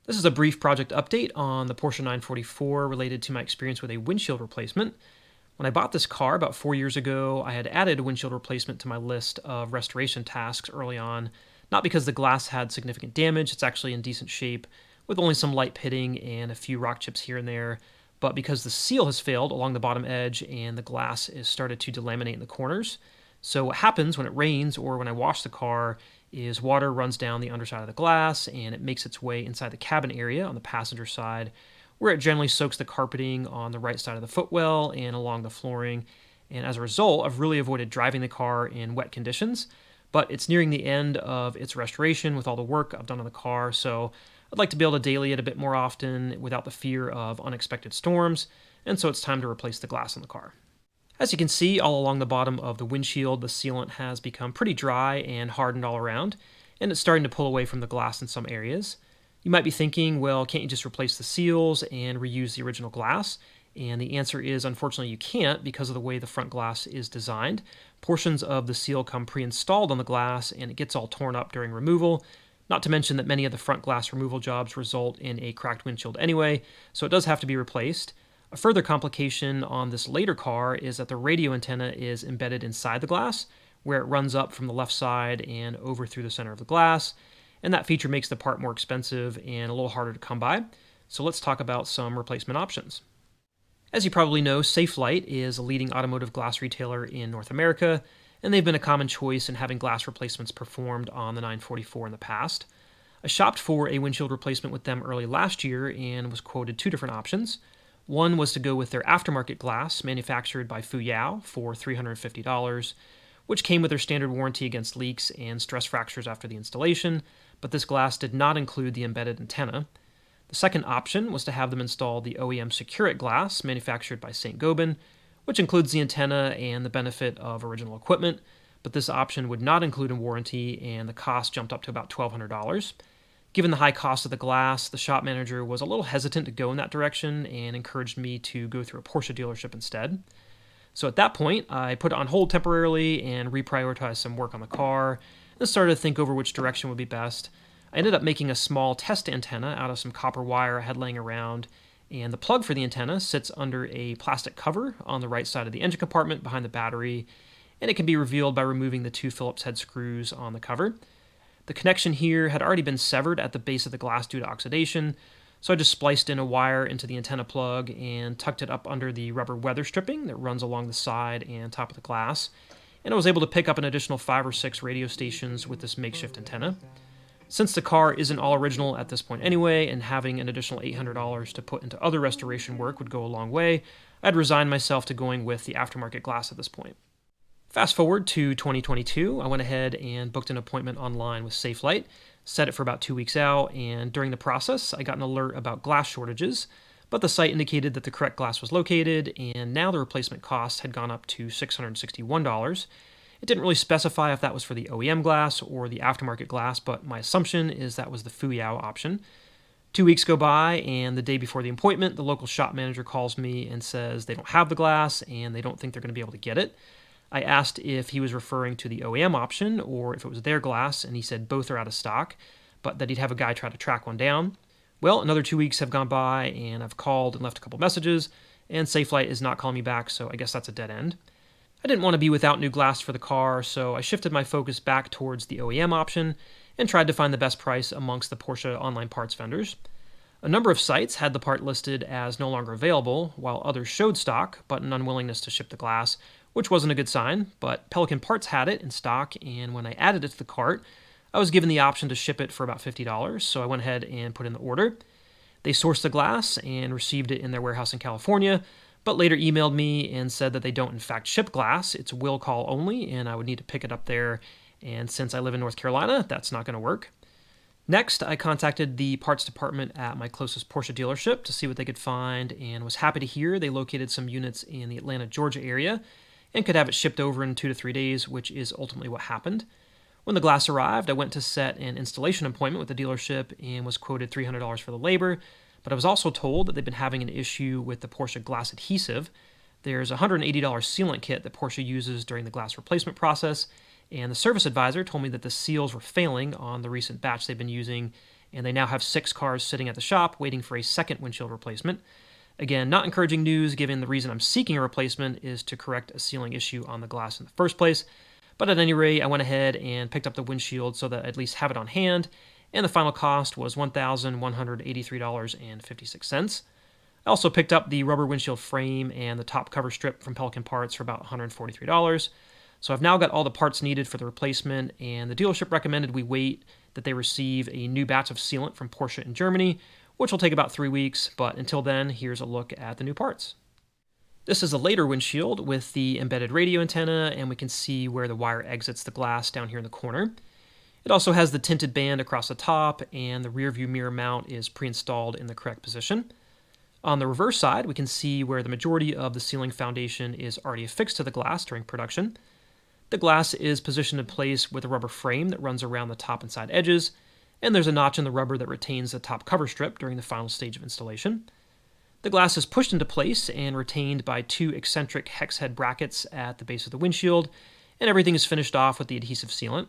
This is a brief project update on the Porsche 944 related to my experience with a windshield replacement. When I bought this car about 4 years ago, I had added a windshield replacement to my list of restoration tasks early on, not because the glass had significant damage, it's actually in decent shape, with only some light pitting and a few rock chips here and there, but because the seal has failed along the bottom edge and the glass is started to delaminate in the corners. So what happens when it rains or when I wash the car is water runs down the underside of the glass and it makes its way inside the cabin area on the passenger side, where it generally soaks the carpeting on the right side of the footwell and along the flooring. And as a result, I've really avoided driving the car in wet conditions, but it's nearing the end of its restoration with all the work I've done on the car, so I'd like to be able to daily it a bit more often without the fear of unexpected storms, and so it's time to replace the glass on the car. As you can see, all along the bottom of the windshield, the sealant has become pretty dry and hardened all around, and it's starting to pull away from the glass in some areas. You might be thinking, well, can't you just replace the seals and reuse the original glass? And the answer is, unfortunately, you can't because of the way the front glass is designed. Portions of the seal come pre-installed on the glass, and it gets all torn up during removal. Not to mention that many of the front glass removal jobs result in a cracked windshield anyway, so it does have to be replaced. A further complication on this later car is that the radio antenna is embedded inside the glass, where it runs up from the left side and over through the center of the glass, and that feature makes the part more expensive and a little harder to come by. So let's talk about some replacement options. As you probably know, Safelite is a leading automotive glass retailer in North America, and they've been a common choice in having glass replacements performed on the 944 in the past. I shopped for a windshield replacement with them early last year and was quoted two different options. One was to go with their aftermarket glass manufactured by Fuyao for $350, which came with their standard warranty against leaks and stress fractures after the installation, but this glass did not include the embedded antenna. The second option was to have them install the OEM Securite glass manufactured by Saint-Gobain, which includes the antenna and the benefit of original equipment, but this option would not include a warranty and the cost jumped up to about $1,200. Given the high cost of the glass, the shop manager was a little hesitant to go in that direction and encouraged me to go through a Porsche dealership instead. So at that point, I put it on hold temporarily and reprioritized some work on the car and started to think over which direction would be best. I ended up making a small test antenna out of some copper wire I had laying around, and the plug for the antenna sits under a plastic cover on the right side of the engine compartment behind the battery, and it can be revealed by removing the two Phillips head screws on the cover. The connection here had already been severed at the base of the glass due to oxidation, so I just spliced in a wire into the antenna plug and tucked it up under the rubber weather stripping that runs along the side and top of the glass, and I was able to pick up an additional 5 or 6 radio stations with this makeshift antenna. Since the car isn't all original at this point anyway, and having an additional $800 to put into other restoration work would go a long way, I'd resigned myself to going with the aftermarket glass at this point. Fast forward to 2022, I went ahead and booked an appointment online with Safelite, set it for about 2 weeks out, and during the process, I got an alert about glass shortages, but the site indicated that the correct glass was located, and now the replacement cost had gone up to $661. It didn't really specify if that was for the OEM glass or the aftermarket glass, but my assumption is that was the Fuyao option. 2 weeks go by, and the day before the appointment, the local shop manager calls me and says they don't have the glass and they don't think they're going to be able to get it. I asked if he was referring to the OEM option or if it was their glass, and he said both are out of stock, but that he'd have a guy try to track one down. Well, another 2 weeks have gone by, and I've called and left a couple messages, and Safelite is not calling me back, so I guess that's a dead end. I didn't want to be without new glass for the car, so I shifted my focus back towards the OEM option and tried to find the best price amongst the Porsche online parts vendors. A number of sites had the part listed as no longer available, while others showed stock, but an unwillingness to ship the glass, which wasn't a good sign, but Pelican Parts had it in stock, and when I added it to the cart, I was given the option to ship it for about $50, so I went ahead and put in the order. They sourced the glass and received it in their warehouse in California, but later emailed me and said that they don't in fact ship glass, it's will call only, and I would need to pick it up there, and since I live in North Carolina, that's not going to work. Next, I contacted the parts department at my closest Porsche dealership to see what they could find, and was happy to hear they located some units in the Atlanta, Georgia area, and could have it shipped over in 2 to 3 days, which is ultimately what happened. When the glass arrived, I went to set an installation appointment with the dealership and was quoted $300 for the labor, but I was also told that they've been having an issue with the Porsche glass adhesive. There's a $180 sealant kit that Porsche uses during the glass replacement process, and the service advisor told me that the seals were failing on the recent batch they've been using, and they now have 6 cars sitting at the shop waiting for a second windshield replacement. Again, not encouraging news given the reason I'm seeking a replacement is to correct a sealing issue on the glass in the first place. But at any rate, I went ahead and picked up the windshield so that I at least have it on hand, and the final cost was $1,183.56. I also picked up the rubber windshield frame and the top cover strip from Pelican Parts for about $143. So I've now got all the parts needed for the replacement, and the dealership recommended we wait that they receive a new batch of sealant from Porsche in Germany, which will take about 3 weeks, but until then, here's a look at the new parts. This is a later windshield with the embedded radio antenna, and we can see where the wire exits the glass down here in the corner. It also has the tinted band across the top, and the rear view mirror mount is pre-installed in the correct position. On the reverse side, we can see where the majority of the sealing foundation is already affixed to the glass during production. The glass is positioned in place with a rubber frame that runs around the top and side edges, and there's a notch in the rubber that retains the top cover strip during the final stage of installation. The glass is pushed into place and retained by 2 eccentric hex head brackets at the base of the windshield, and everything is finished off with the adhesive sealant.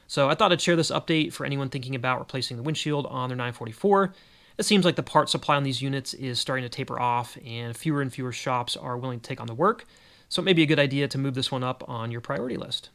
So I thought I'd share this update for anyone thinking about replacing the windshield on their 944. It seems like the part supply on these units is starting to taper off, and fewer shops are willing to take on the work, so it may be a good idea to move this one up on your priority list.